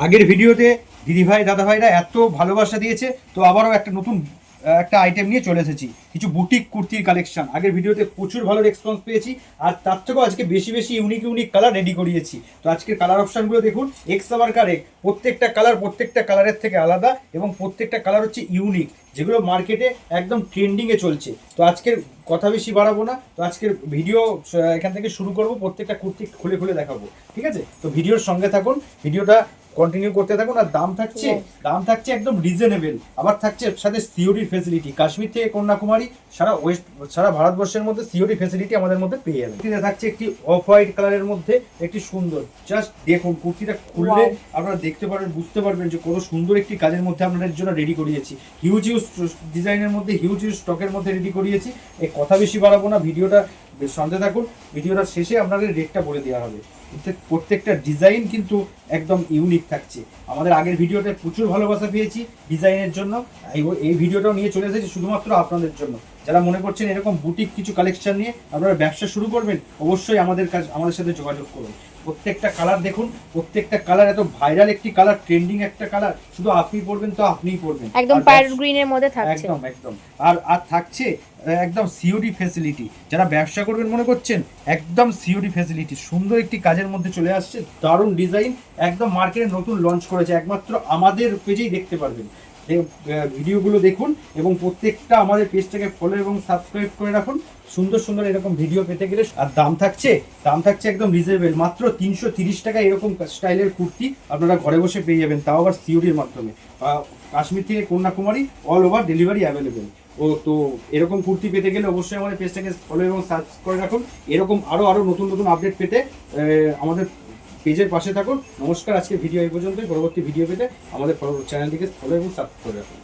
আগের ভিডিওতে দিদিভাই দাদাভাইরা এত ভালোবাসা দিয়েছে, তো আবারও একটা নতুন একটা আইটেম নিয়ে চলে এসেছি, কিছু বুটিক কুর্তির কালেকশন। আগের ভিডিওতে প্রচুর ভালো রেসপন্স পেয়েছি, আর তার থেকেও আজকে বেশি বেশি ইউনিক ইউনিক কালার রেডি করিয়েছি। তো আজকের কালার অপশানগুলো দেখুন, এক্স আবার কারেক্ট, প্রত্যেকটা কালারের থেকে আলাদা, এবং প্রত্যেকটা কালার হচ্ছে ইউনিক, যেগুলো মার্কেটে একদম ট্রেন্ডিংয়ে চলছে। তো আজকের কথা বেশি বাড়াবো না, তো আজকের ভিডিও এখান থেকে শুরু করব, প্রত্যেকটা কুর্তি খুলে খুলে দেখাবো, ঠিক আছে? তো ভিডিওর সঙ্গে থাকুন, ভিডিওটা কন্টিনিউ করতে থাকুন। আর দাম থাকছে একদম রিজনেবল, আবার থাকছে সাথে সিওডির ফেসিলিটি। কাশ্মীর থেকে কন্যাকুমারী সারা ভারতবর্ষের মধ্যে সিওডি ফেসিলিটি আমাদের মধ্যে পেয়ে যাবে। কুর্তিটা থাকছে একটি অফ হোয়াইট কালারের মধ্যে, একটি সুন্দর, জাস্ট দেখুন কুর্তিটা খুললে আপনারা দেখতে পারবেন, বুঝতে পারবেন যে কত সুন্দর একটি কাজের মধ্যে আপনাদের জন্য রেডি করিয়েছি। হিউজ ডিজাইনের মধ্যে, হিউজ স্টকের মধ্যে রেডি করিয়েছি। এই কথা বেশি বাড়াবো না, ভিডিওটা সঙ্গে থাকুন। ভিডিওটা শেষে আপনাদের রেটটা বলে দেওয়া হবে। প্রত্যেকটা ডিজাইন কিন্তু একদম ইউনিক থাকছে। আমাদের আগের ভিডিওতে প্রচুর ভালোবাসা পেয়েছি ডিজাইনের জন্য, এই ভিডিওটাও নিয়ে চলে এসেছি শুধুমাত্র আপনাদের জন্য। যারা মনে করছেন এরকম বুটিক কিছু কালেকশন নিয়ে আপনারা ব্যবসা শুরু করবেন, অবশ্যই আমাদের সাথে যোগাযোগ করুন। প্রত্যেকটা কালার দেখুন, প্রত্যেকটা কালার এত ভাইরাল একটি কালার, ট্রেন্ডিং একটা কালার, শুধু আপনি পরবেন তো আপনিই পরবেন, একদম প্যারট গ্রিনের মধ্যে থাকছে, একদম। আর থাকছে একদম সিওডি ফ্যাসিলিটি। যারা ব্যবসা করবেন মনে করছেন, একদম সিওডি ফ্যাসিলিটি, সুন্দর একটি কাজের মধ্যে চলে আসছে, দারুণ ডিজাইন, একদম মার্কেটে নতুন লঞ্চ করেছে, একমাত্র আমাদের পেজেই দেখতে পারবেন। ভিডিওগুলো দেখুন এবং প্রত্যেকটা আমাদের পেজটাকে ফলো এবং সাবস্ক্রাইব করে রাখুন, সুন্দর সুন্দর এরকম ভিডিও পেতে গেলে। আর দাম থাকছে একদম রিজনেবল, মাত্র 330 টাকা এরকম স্টাইলের কুর্তি আপনারা ঘরে বসে পেয়ে যাবেন, তাও আবার সিওডির মাধ্যমে। কাশ্মীর থেকে Kanyakumari all over delivery available. তো এরকম কুর্তি পেতে গেলে অবশ্যই আমাদের পেজটাকে ফলো এবং সাবস্ক্রাইব করে রাখুন। এরকম আরও নতুন আপডেট পেতে আমাদের পেজের পাশে থাকুন। নমস্কার, আজকে ভিডিও এই পর্যন্তই। পরবর্তী ভিডিও পেতে আমাদের চ্যানেলটিকে ফলো এবং সাবস্ক্রাইব করে রাখুন।